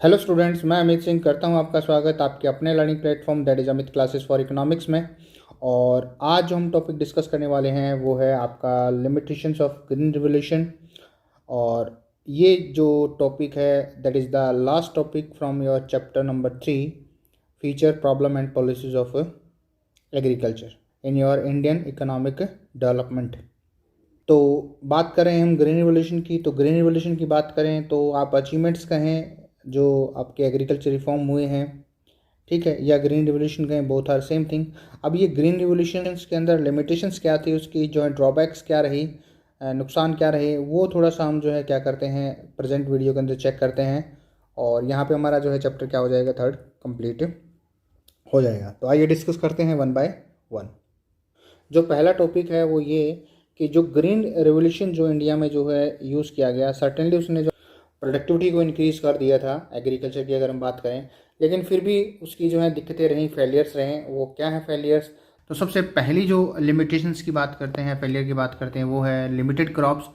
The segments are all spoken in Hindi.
हेलो स्टूडेंट्स, मैं अमित सिंह करता हूं आपका स्वागत आपके अपने learning platform that is Amit classes for economics में। और आज जो हम टॉपिक डिस्कस करने वाले हैं वो है आपका लिमिटेशंस ऑफ ग्रीन रिवोल्यूशन। और ये जो टॉपिक है that is the last topic from your chapter number 3, feature problem and policies of agriculture in your Indian economic development. तो बात करें हम ग्रीन रिवोल्यूशन की, तो ग्रीन रिवोल्यूशन की बात करें तो आप अचीवमेंट्स कहें जो आपके एग्रीकल्चर रिफॉर्म हुए हैं, ठीक है, या ग्रीन रिवोल्यूशन कहें, बोथ आर सेम थिंग। अब ये ग्रीन रिवोल्यूशंस के अंदर लिमिटेशंस क्या थी, उसकी जो है ड्रॉबैक्स क्या रही, नुकसान क्या रहे, वो थोड़ा सा हम जो है क्या करते हैं प्रेजेंट वीडियो के अंदर चेक करते हैं। और यहाँ पे हमारा जो है चैप्टर क्या हो जाएगा, थर्ड कंप्लीट हो जाएगा। तो आइए डिस्कस करते हैं वन बाय वन। जो पहला टॉपिक है वो ये कि जो ग्रीन रेवोल्यूशन जो इंडिया में जो है यूज़ किया गया, सर्टेनली उसने जो प्रोडक्टिविटी को इंक्रीज़ कर दिया था एग्रीकल्चर की अगर हम बात करें, लेकिन फिर भी उसकी जो है दिक्कतें रहीं, फेलियर्स रहें। वो क्या है फेलियर्स? तो सबसे पहली जो लिमिटेशंस की बात करते हैं, फेलियर की बात करते हैं, वो है लिमिटेड क्रॉप्स।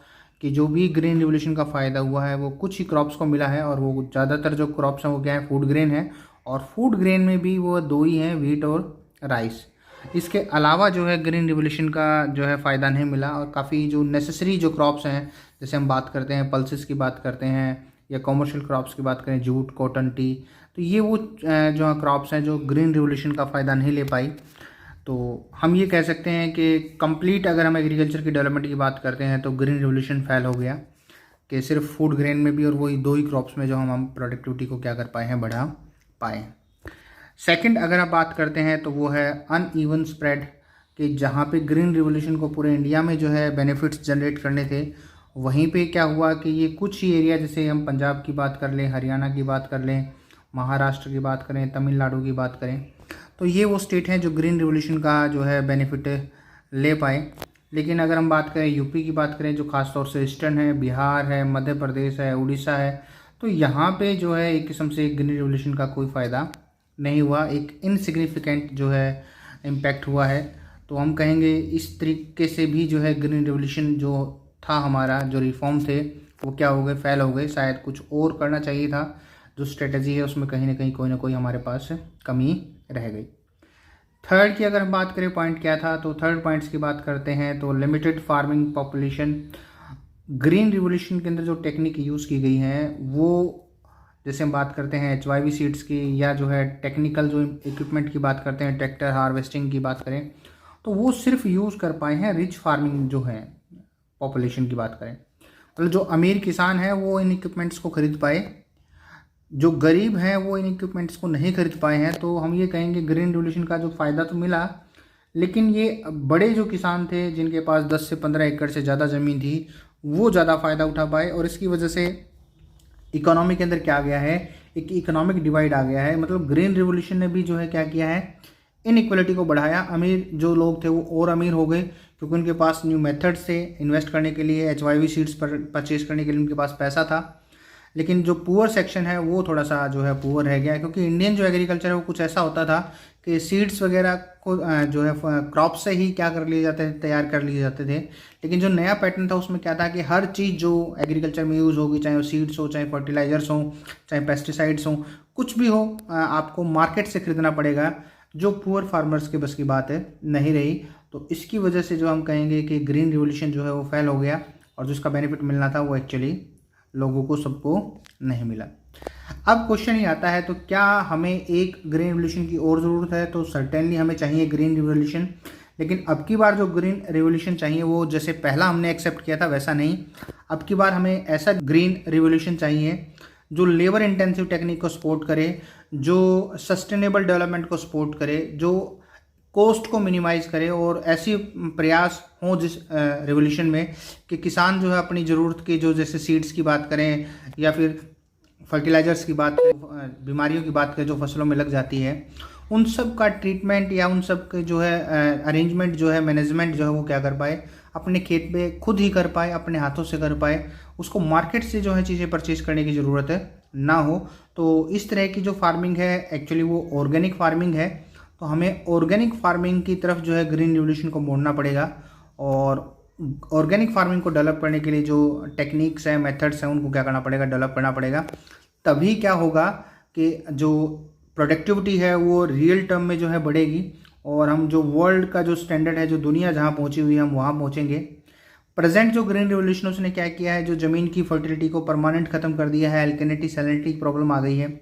कि जो भी ग्रीन रिवोल्यूशन का फ़ायदा हुआ है वो कुछ ही क्रॉप्स को मिला है, और वो ज़्यादातर जो क्रॉप्स हैं वो क्या है, फूड ग्रेन है। और फूड ग्रेन में भी वो दो ही हैं, व्हीट और राइस। इसके अलावा जो है ग्रीन रिवोल्यूशन का जो है फ़ायदा नहीं मिला। और काफ़ी जो नेसेसरी जो क्रॉप्स हैं, जैसे हम बात करते हैं पल्सेस की बात करते हैं, या कॉमर्शियल क्रॉप्स की बात करें, जूट, कॉटन, टी, तो ये वो जो क्रॉप्स हैं जो ग्रीन रिवोल्यूशन का फ़ायदा नहीं ले पाई। तो हम ये कह सकते हैं कि कंप्लीट अगर हम एग्रीकल्चर की डेवलपमेंट की बात करते हैं तो ग्रीन रिवोल्यूशन फेल हो गया, कि सिर्फ फूड ग्रेन में भी और वही दो ही क्रॉप्स में जो हम प्रोडक्टिविटी को क्या कर पाए हैं, बढ़ा पाए हैं। सेकंड अगर आप बात करते हैं तो वो है अनइवन स्प्रेड, कि जहाँ पे ग्रीन रिवोल्यूशन को पूरे इंडिया में जो है बेनिफिट्स जनरेट करने थे, वहीं पे क्या हुआ कि ये कुछ ही एरिया, जैसे हम पंजाब की बात कर लें, हरियाणा की बात कर लें, महाराष्ट्र की बात करें, तमिलनाडु की बात करें, तो ये वो स्टेट हैं जो ग्रीन रिवोल्यूशन का जो है बेनिफिट ले पाए। लेकिन अगर हम बात करें यूपी की बात करें, जो खास तौर से ईस्टर्न है, बिहार है, मध्य प्रदेश है, उड़ीसा है, तो यहाँ पे जो है एक किस्म से ग्रीन रिवोल्यूशन का कोई फ़ायदा नहीं हुआ, एक इनसिग्निफिकेंट जो है इम्पैक्ट हुआ है। तो हम कहेंगे इस तरीके से भी जो है ग्रीन रिवोल्यूशन जो था, हमारा जो रिफॉर्म थे, वो क्या हो गए, फेल हो गए। शायद कुछ और करना चाहिए था, जो स्ट्रेटजी है उसमें कहीं ना कोई हमारे पास कमी रह गई। थर्ड की अगर हम बात करें पॉइंट क्या था, तो थर्ड पॉइंट्स की बात करते हैं तो limited farming population. Green revolution के अंदर जो टेक्निक यूज़ की गई है वो, जैसे हम बात करते हैं HYV सीड्स की, या जो है टेक्निकल जो इक्विपमेंट की बात करते हैं, ट्रैक्टर हार्वेस्टिंग की बात करें, तो वो सिर्फ यूज़ कर पाए हैं रिच फार्मिंग जो है पॉपुलेशन की बात करें, मतलब जो अमीर किसान है वो इन इक्विपमेंट्स को खरीद पाए, जो गरीब हैं वो इन इक्विपमेंट्स को नहीं खरीद पाए हैं। तो हम ये कहेंगे ग्रीन रिवोल्यूशन का जो फ़ायदा तो मिला, लेकिन ये बड़े जो किसान थे जिनके पास 10 से 15 एकड़ से ज़्यादा ज़मीन थी, वो ज़्यादा फ़ायदा उठा पाए। और इसकी वजह से इकोनॉमी के अंदर क्या आ गया है, एक इकोनॉमिक डिवाइड आ गया है। मतलब ग्रीन रिवोल्यूशन ने भी जो है क्या किया है, इनइक्वलिटी को बढ़ाया। अमीर जो लोग थे वो और अमीर हो गए, क्योंकि उनके पास न्यू मेथड्स थे इन्वेस्ट करने के लिए, HYV सीड्स पर परचेज करने के लिए उनके पास पैसा था। लेकिन जो पुअर सेक्शन है वो थोड़ा सा जो है पुअर रह गया, क्योंकि इंडियन जो एग्रीकल्चर है वो कुछ ऐसा होता था कि सीड्स वगैरह को जो है क्रॉप से ही क्या कर लिए जाते थे, तैयार कर लिए जाते थे। लेकिन जो नया पैटर्न था उसमें क्या था कि हर चीज़ जो एग्रीकल्चर में यूज़ होगी, चाहे वो सीड्स हो, चाहे फर्टिलाइजर्स हो, चाहे पेस्टिसाइड्स हो, कुछ भी हो, आपको मार्केट से खरीदना पड़ेगा, जो पुअर फार्मर्स के बस की बात है नहीं रही। तो इसकी वजह से जो हम कहेंगे कि ग्रीन रिवोल्यूशन जो है वो फेल हो गया, और जिसका बेनिफिट मिलना था वो एक्चुअली लोगों को सबको नहीं मिला। अब क्वेश्चन ये आता है, तो क्या हमें एक ग्रीन रिवोल्यूशन की और ज़रूरत है? तो सर्टेनली हमें चाहिए ग्रीन रिवोल्यूशन, लेकिन अब की बार जो ग्रीन रिवोल्यूशन चाहिए वो जैसे पहला हमने एक्सेप्ट किया था वैसा नहीं। अब की बार हमें ऐसा ग्रीन रिवोल्यूशन चाहिए जो लेबर इंटेंसिव टेक्निक को सपोर्ट करे, जो सस्टेनेबल डेवलपमेंट को सपोर्ट करे, जो कॉस्ट को मिनिमाइज़ करे, और ऐसी प्रयास हों जिस रिवोल्यूशन में कि किसान जो है अपनी ज़रूरत की, जो जैसे सीड्स की बात करें या फिर फर्टिलाइजर्स की बात करें, बीमारियों की बात करें जो फसलों में लग जाती है, उन सब का ट्रीटमेंट या उन सब के जो है अरेंजमेंट जो है, मैनेजमेंट जो है वो क्या कर पाए, अपने खेत पे खुद ही कर पाए, अपने हाथों से कर पाए, उसको मार्केट से जो है चीज़ें परचेज करने की ज़रूरत है ना हो। तो इस तरह की जो फार्मिंग है एक्चुअली वो ऑर्गेनिक फार्मिंग है। तो हमें ऑर्गेनिक फार्मिंग की तरफ जो है ग्रीन रिवोल्यूशन को मोड़ना पड़ेगा, और ऑर्गेनिक फार्मिंग को डेवलप करने के लिए जो टेक्निक्स हैं, मेथड्स हैं, उनको क्या करना पड़ेगा, डेवलप करना पड़ेगा, तभी क्या होगा कि जो प्रोडक्टिविटी है वो रियल टर्म में जो है बढ़ेगी, और हम जो वर्ल्ड का जो स्टैंडर्ड है, जो दुनिया जहाँ पहुँची हुई है, हम वहाँ पहुँचेंगे। प्रेजेंट जो ग्रीन रिवोल्यूशन उसने क्या किया है, जो ज़मीन की फर्टिलिटी को परमानेंट ख़त्म कर दिया है, एल्कलिनिटी सैलिनिटी की प्रॉब्लम आ गई है,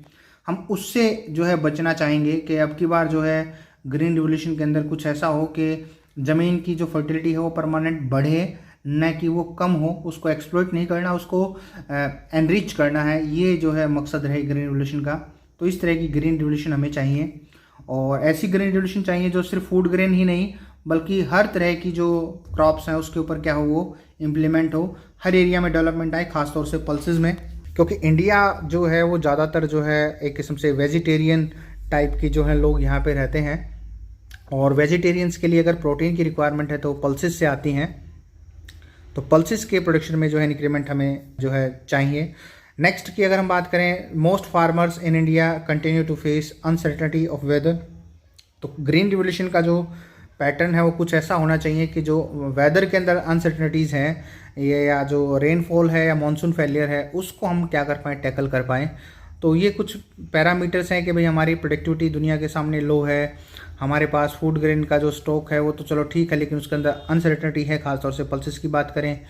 हम उससे जो है बचना चाहेंगे कि अब की बार जो है ग्रीन रिवोल्यूशन के अंदर कुछ ऐसा हो कि ज़मीन की जो फर्टिलिटी है वो परमानेंट बढ़े, न कि वो कम हो। उसको एक्सप्लॉइट नहीं करना, उसको एनरिच करना है, ये जो है मकसद रहे ग्रीन रिवोल्यूशन का। तो इस तरह की ग्रीन रिवोल्यूशन हमें चाहिए, और ऐसी ग्रीन रिवोल्यूशन चाहिए जो सिर्फ फूड ग्रेन ही नहीं बल्कि हर तरह की जो क्रॉप्स हैं उसके ऊपर क्या हो, वो इम्प्लीमेंट हो, हर एरिया में डेवलपमेंट आए, खासतौर से पल्सेस में। क्योंकि इंडिया जो है वो ज़्यादातर जो है एक किस्म से वेजिटेरियन टाइप की जो है लोग यहाँ पे रहते हैं, और वेजिटेरियंस के लिए अगर प्रोटीन की रिक्वायरमेंट है तो पल्सेस से आती हैं। तो पल्सेस के प्रोडक्शन में जो है इंक्रीमेंट हमें जो है चाहिए। नेक्स्ट की अगर हम बात करें, most farmers in India continue to face uncertainty of weather. तो ग्रीन रिवोल्यूशन का जो पैटर्न है वो कुछ ऐसा होना चाहिए कि जो वेदर के अंदर अनसर्टेनिटीज़ हैं, ये या जो रेनफॉल है या मॉनसून फेलियर है, उसको हम क्या कर पाएँ, टैकल कर पाएँ। तो ये कुछ पैरामीटर्स हैं कि भाई हमारी प्रोडक्टिविटी दुनिया के सामने लो है, हमारे पास फूड ग्रेन का जो स्टॉक है वो तो चलो ठीक है, लेकिन उसके अंदर अनसर्टेनिटी है, खासतौर से पल्सेस की बात करें,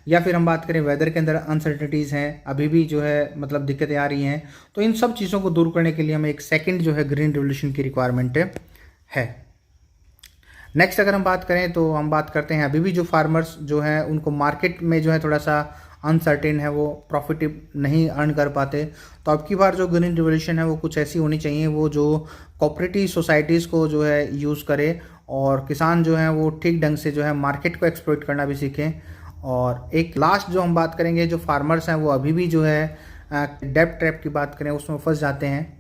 या फिर हम बात करें वेदर के अंदर अनसर्टेनिटीज़ हैं, अभी भी जो है मतलब दिक्कतें आ रही हैं। तो इन सब चीज़ों को दूर करने के लिए हमें एक सेकंड जो है ग्रीन रिवोल्यूशन की रिक्वायरमेंट है। नेक्स्ट अगर हम बात करें तो हम बात करते हैं, अभी भी जो फार्मर्स जो हैं उनको मार्केट में जो है थोड़ा सा अनसर्टेन है, वो प्रॉफिट नहीं अर्न कर पाते। तो अब की बार जो ग्रीन रिवोल्यूशन है वो कुछ ऐसी होनी चाहिए, वो जो कोऑपरेटिव सोसाइटीज़ को जो है यूज़ करे, और किसान जो हैं वो ठीक ढंग से जो है मार्केट को एक्सप्लॉइट करना भी सीखें। और एक लास्ट जो हम बात करेंगे, जो फार्मर्स हैं वो अभी भी जो है डेब्ट ट्रैप की बात करें उसमें फंस जाते हैं।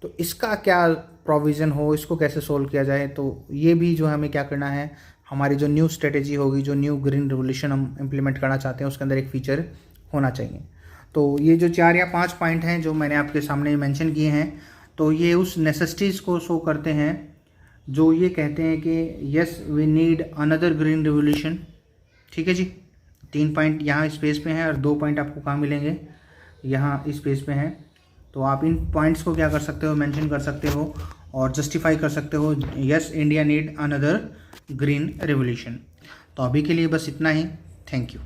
तो इसका क्या प्रोविज़न हो, इसको कैसे सोल्व किया जाए, तो ये भी जो हमें क्या करना है, हमारी जो न्यू स्ट्रेटेजी होगी, जो न्यू ग्रीन रिवोल्यूशन हम इम्प्लीमेंट करना चाहते हैं, उसके अंदर एक फ़ीचर होना चाहिए। तो ये जो 4 या 5 पॉइंट हैं जो मैंने आपके सामने मेंशन किए हैं, तो ये उस नेसेसिटीज़ को शो करते हैं जो ये कहते हैं कि yes we need another green revolution. ठीक है जी, 3 पॉइंट यहाँ इस पेज पे हैं, और 2 पॉइंट आपको कहाँ मिलेंगे, यहाँ इस पेज पे हैं। तो आप इन पॉइंट्स को क्या कर सकते हो, मेंशन कर सकते हो और जस्टिफाई कर सकते हो, yes India need another green revolution. तो अभी के लिए बस इतना ही, थैंक यू।